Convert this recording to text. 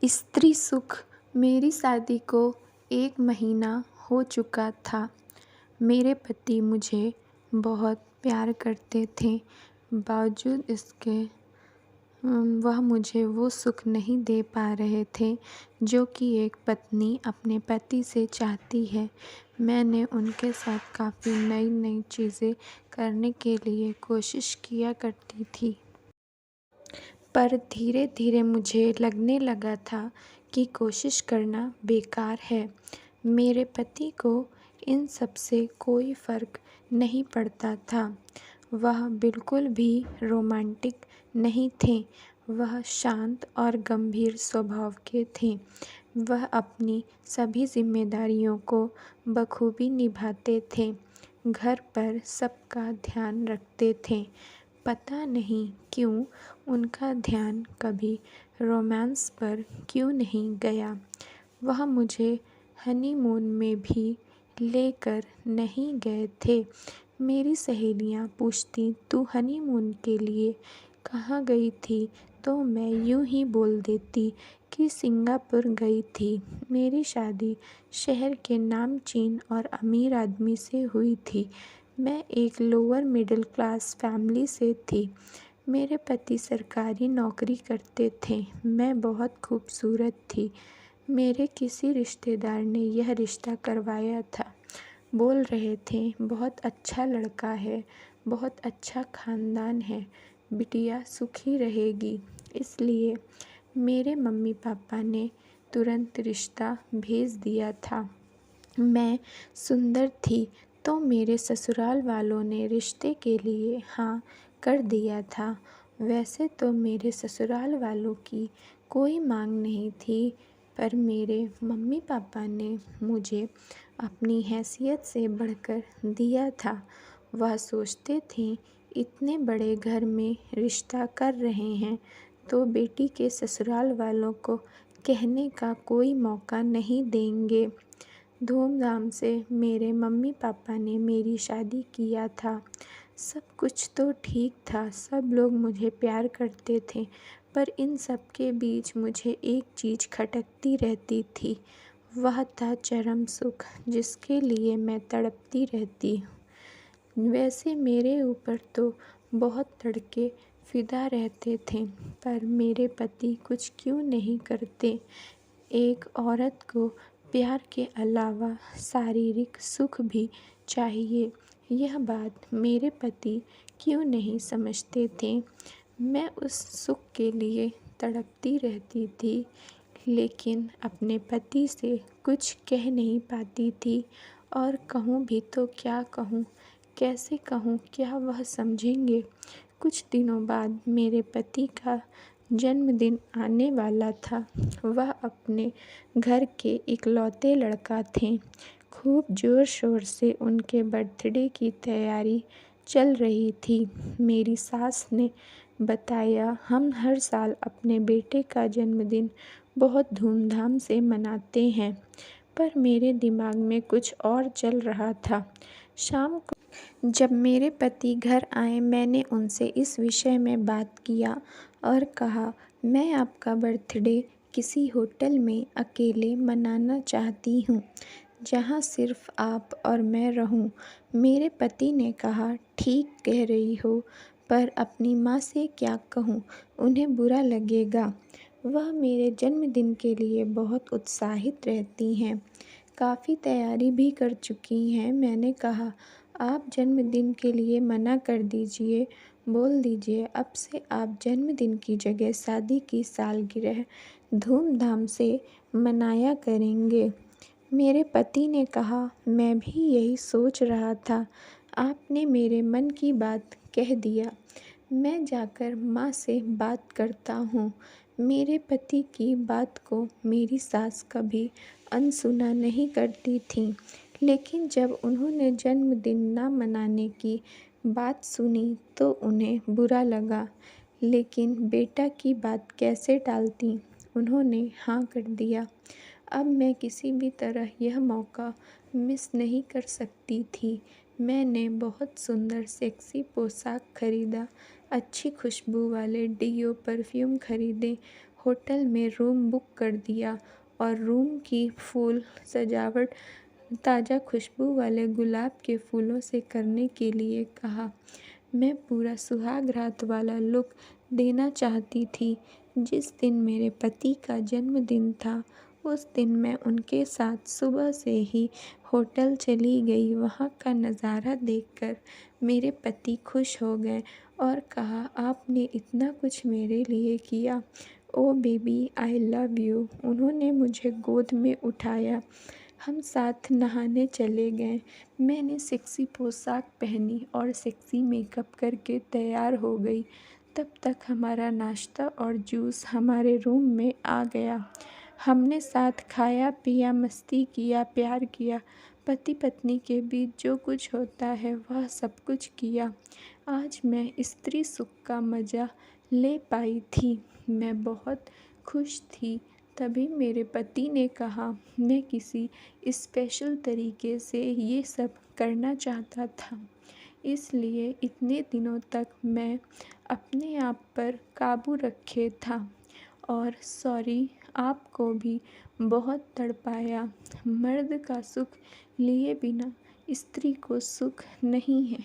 स्त्री सुख। मेरी शादी को 1 महीना हो चुका था। मेरे पति मुझे बहुत प्यार करते थे। बावजूद इसके वह मुझे वो सुख नहीं दे पा रहे थे जो कि एक पत्नी अपने पति से चाहती है। मैंने उनके साथ काफ़ी नई-नई चीज़ें करने के लिए कोशिश किया करती थी। पर धीरे-धीरे मुझे लगने लगा था कि कोशिश करना बेकार है। मेरे पति को इन सब से कोई फ़र्क नहीं पड़ता था। वह बिल्कुल भी रोमांटिक नहीं थे। वह शांत और गंभीर स्वभाव के थे। वह अपनी सभी ज़िम्मेदारियों को बखूबी निभाते थे। घर पर सबका ध्यान रखते थे। पता नहीं क्यों उनका ध्यान कभी रोमांस पर क्यों नहीं गया। वह मुझे हनीमून में भी लेकर नहीं गए थे। मेरी सहेलियां पूछती, तू हनीमून के लिए कहाँ गई थी? तो मैं यूं ही बोल देती कि सिंगापुर गई थी। मेरी शादी शहर के नामचीन और अमीर आदमी से हुई थी। मैं एक लोअर मिडिल क्लास फैमिली से थी। मेरे पति सरकारी नौकरी करते थे। मैं बहुत खूबसूरत थी। मेरे किसी रिश्तेदार ने यह रिश्ता करवाया था। बोल रहे थे बहुत अच्छा लड़का है, बहुत अच्छा खानदान है, बिटिया सुखी रहेगी। इसलिए मेरे मम्मी पापा ने तुरंत रिश्ता भेज दिया था। मैं सुंदर थी तो मेरे ससुराल वालों ने रिश्ते के लिए हाँ कर दिया था। वैसे तो मेरे ससुराल वालों की कोई मांग नहीं थी, पर मेरे मम्मी पापा ने मुझे अपनी हैसियत से बढ़कर दिया था। वह सोचते थे इतने बड़े घर में रिश्ता कर रहे हैं तो बेटी के ससुराल वालों को कहने का कोई मौका नहीं देंगे। धूमधाम से मेरे मम्मी पापा ने मेरी शादी किया था। सब कुछ तो ठीक था, सब लोग मुझे प्यार करते थे, पर इन सब के बीच मुझे एक चीज़ खटकती रहती थी। वह था चरम सुख, जिसके लिए मैं तड़पती रहती हूँ। वैसे मेरे ऊपर तो बहुत लड़के फिदा रहते थे, पर मेरे पति कुछ क्यों नहीं करते। एक औरत को प्यार के अलावा शारीरिक सुख भी चाहिए। यह बात मेरे पति क्यों नहीं समझते थे। मैं उस सुख के लिए तड़पती रहती थी, लेकिन अपने पति से कुछ कह नहीं पाती थी। और कहूँ भी तो क्या कहूँ, कैसे कहूँ, क्या वह समझेंगे। कुछ दिनों बाद मेरे पति का जन्मदिन आने वाला था। वह अपने घर के इकलौते लड़का थे। खूब ज़ोर शोर से उनके बर्थडे की तैयारी चल रही थी। मेरी सास ने बताया, हम हर साल अपने बेटे का जन्मदिन बहुत धूमधाम से मनाते हैं। पर मेरे दिमाग में कुछ और चल रहा था। शाम को जब मेरे पति घर आए, मैंने उनसे इस विषय में बात किया और कहा, मैं आपका बर्थडे किसी होटल में अकेले मनाना चाहती हूँ, जहाँ सिर्फ आप और मैं रहूँ। मेरे पति ने कहा, ठीक कह रही हो, पर अपनी माँ से क्या कहूँ, उन्हें बुरा लगेगा। वह मेरे जन्मदिन के लिए बहुत उत्साहित रहती हैं, काफ़ी तैयारी भी कर चुकी हैं। मैंने कहा, आप जन्मदिन के लिए मना कर दीजिए, बोल दीजिए अब से आप जन्मदिन की जगह शादी की सालगिरह धूमधाम से मनाया करेंगे। मेरे पति ने कहा, मैं भी यही सोच रहा था, आपने मेरे मन की बात कह दिया। मैं जाकर माँ से बात करता हूँ। मेरे पति की बात को मेरी सास कभी अनसुना नहीं करती थी, लेकिन जब उन्होंने जन्मदिन ना मनाने की बात सुनी तो उन्हें बुरा लगा। लेकिन बेटा की बात कैसे टालती, उन्होंने हाँ कर दिया। अब मैं किसी भी तरह यह मौका मिस नहीं कर सकती थी। मैंने बहुत सुंदर सेक्सी पोशाक खरीदा, अच्छी खुशबू वाले डिओ परफ्यूम खरीदे होटल में रूम बुक कर दिया और रूम की फूल सजावट ताज़ा खुशबू वाले गुलाब के फूलों से करने के लिए कहा। मैं पूरा सुहाग रात वाला लुक देना चाहती थी। जिस दिन मेरे पति का जन्मदिन था, उस दिन मैं उनके साथ सुबह से ही होटल चली गई। वहाँ का नज़ारा देखकर मेरे पति खुश हो गए और कहा, आपने इतना कुछ मेरे लिए किया। ओ बेबी, आई लव यू। उन्होंने मुझे गोद में उठाया। हम साथ नहाने चले गए। मैंने सेक्सी पोशाक पहनी और सेक्सी मेकअप करके तैयार हो गई। तब तक हमारा नाश्ता और जूस हमारे रूम में आ गया। हमने साथ खाया पिया, मस्ती किया, प्यार किया। पति पत्नी के बीच जो कुछ होता है वह सब कुछ किया। आज मैं स्त्री सुख का मज़ा ले पाई थी। मैं बहुत खुश थी। तभी मेरे पति ने कहा, मैं किसी स्पेशल तरीके से ये सब करना चाहता था, इसलिए इतने दिनों तक मैं अपने आप पर काबू रखे था। और सॉरी, आपको भी बहुत तड़पाया। मर्द का सुख लिए बिना स्त्री को सुख नहीं है।